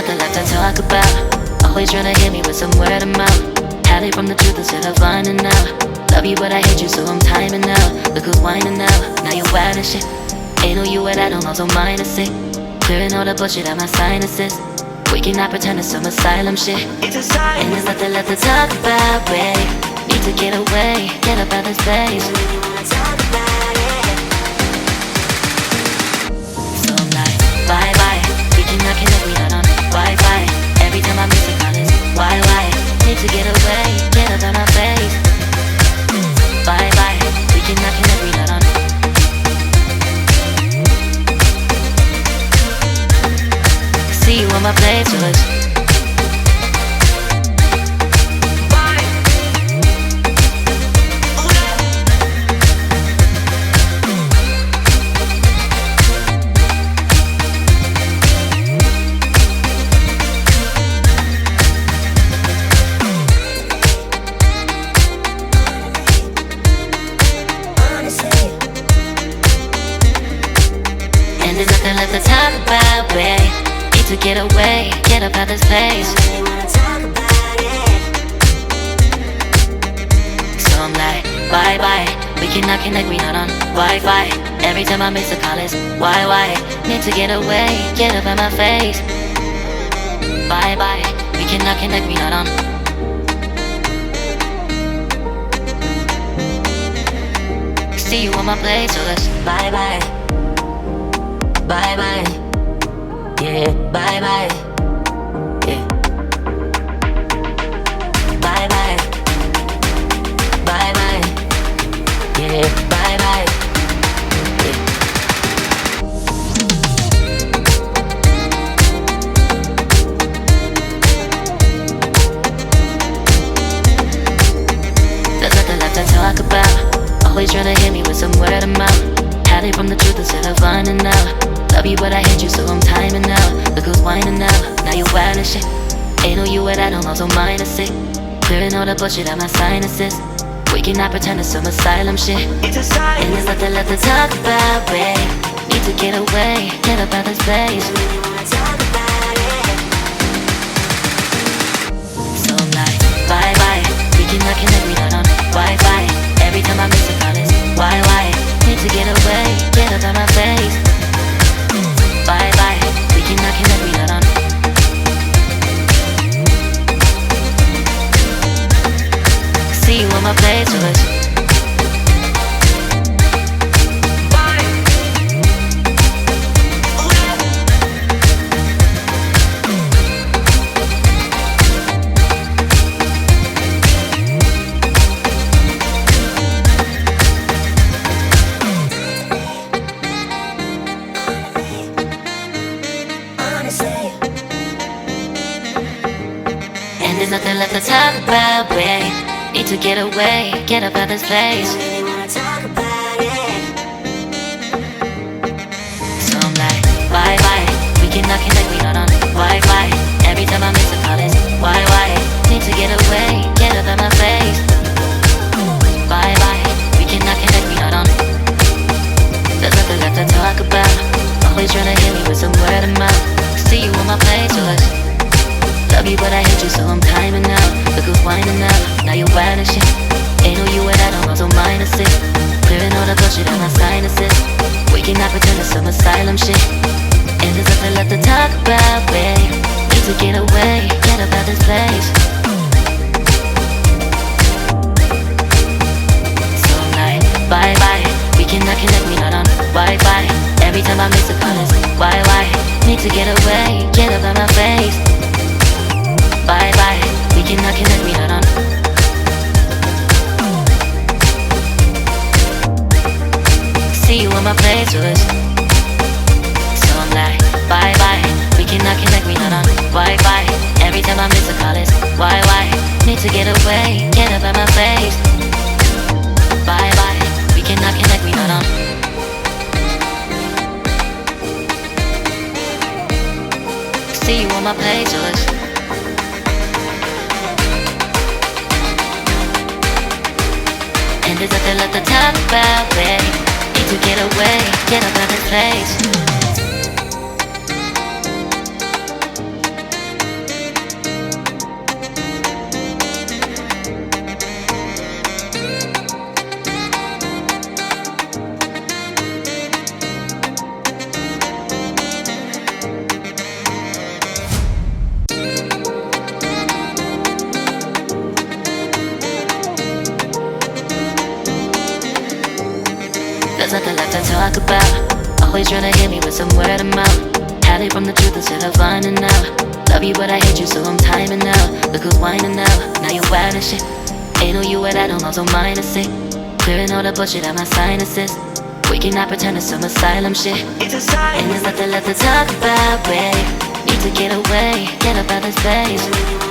nothing left to talk about. Always trying to hit me with some word of mouth. Hide it from the truth instead of finding out. Love you but I hate you so I'm timing out. Look who's whining now, now you wild and shit. Ain't no you and I don't know, so mine is sick. Clearing all the bullshit out my sinuses. We cannot pretend it's some asylum shit. It's a sign. And there's nothing left to talk about, babe. Need to get away, get up out this place. So I'm like, bye bye. We cannot connect, we not on Wi-Fi. Every time I miss a call it's why? Need to get away, get up out my face. Bye bye. We cannot connect, we not on. See you on my playlist. And there's nothing left to talk about, babe. Need to get away, get up out this place. So I'm like, bye bye. We cannot connect, we not on Wi-Fi. Every time I miss a call it's why? Need to get away, get up out my face. Bye bye. We cannot connect, we not on. See you on my place, so let's bye bye. Bye bye, yeah, bye bye, yeah. Bye bye, bye bye, yeah, bye bye, yeah. There's nothing left to talk about. Always trying to hit me with some word of mouth. Hide it from the truth instead of finding out. Love you but I hate you so I'm timing out. Look who's whining now, now you wild and shit. Ain't no you and I don't know, so mine is sick. Clearing all the bullshit out my sinuses. We cannot pretend it's some asylum shit. It's a sign. And there's nothing left to talk about, babe. Need to get away, get up out this place. So I'm like, bye bye. We cannot connect, we not on Wi-Fi. Every time I miss a call it's why? Need to get away, get up out my face. Bye bye, we cannot connect, we not on. See you on my playlist. And there's nothing left to talk about, babe. Need to get away, get up out this place. So I'm like, bye bye. We cannot connect, we not on Wi-Fi. Every time I miss a call it's why? Need to get away, get up out my face. Bye bye. We cannot connect, we not on. There's nothing left to talk about. Always trying to hit me with some word of mouth. See you on my playlist. Love you but I hate you so I'm timing out. Look who's whining now, now you wild and shit. Ain't no you and I don't know, so mine is sick. Clearing all the bullshit out my sinuses. We cannot pretend it's some asylum shit. And there's nothing left to talk about, babe. Need to get away, get up out this place. So I'm like, bye bye. We cannot connect, we not on Wi-Fi. Every time I miss a call it's why? Need to get away, get up out my face. Bye bye, we cannot connect, we not on. See you on my playlist. So I'm like, bye bye, we cannot connect, we not on Wi-Fi. Every time I miss a call it's why? Need to get away, get up out my face. Bye bye, we cannot connect, we not on. See you on my playlist. And there's nothing left to talk about, babe. Need to get away, get up out this place. there's nothing left to talk about. Always trying to hit me with some word of mouth. Hide from the truth instead of finding out. Love you but I hate you so I'm timing out. Look who's whining now, now you wild and shit. Ain't no you at I don't know, so minus it. Clearing all the bullshit out my sinuses. We cannot pretend it's some asylum shit. It's a sign. And there's nothing left to talk about, babe. Need to get away, get up out of space.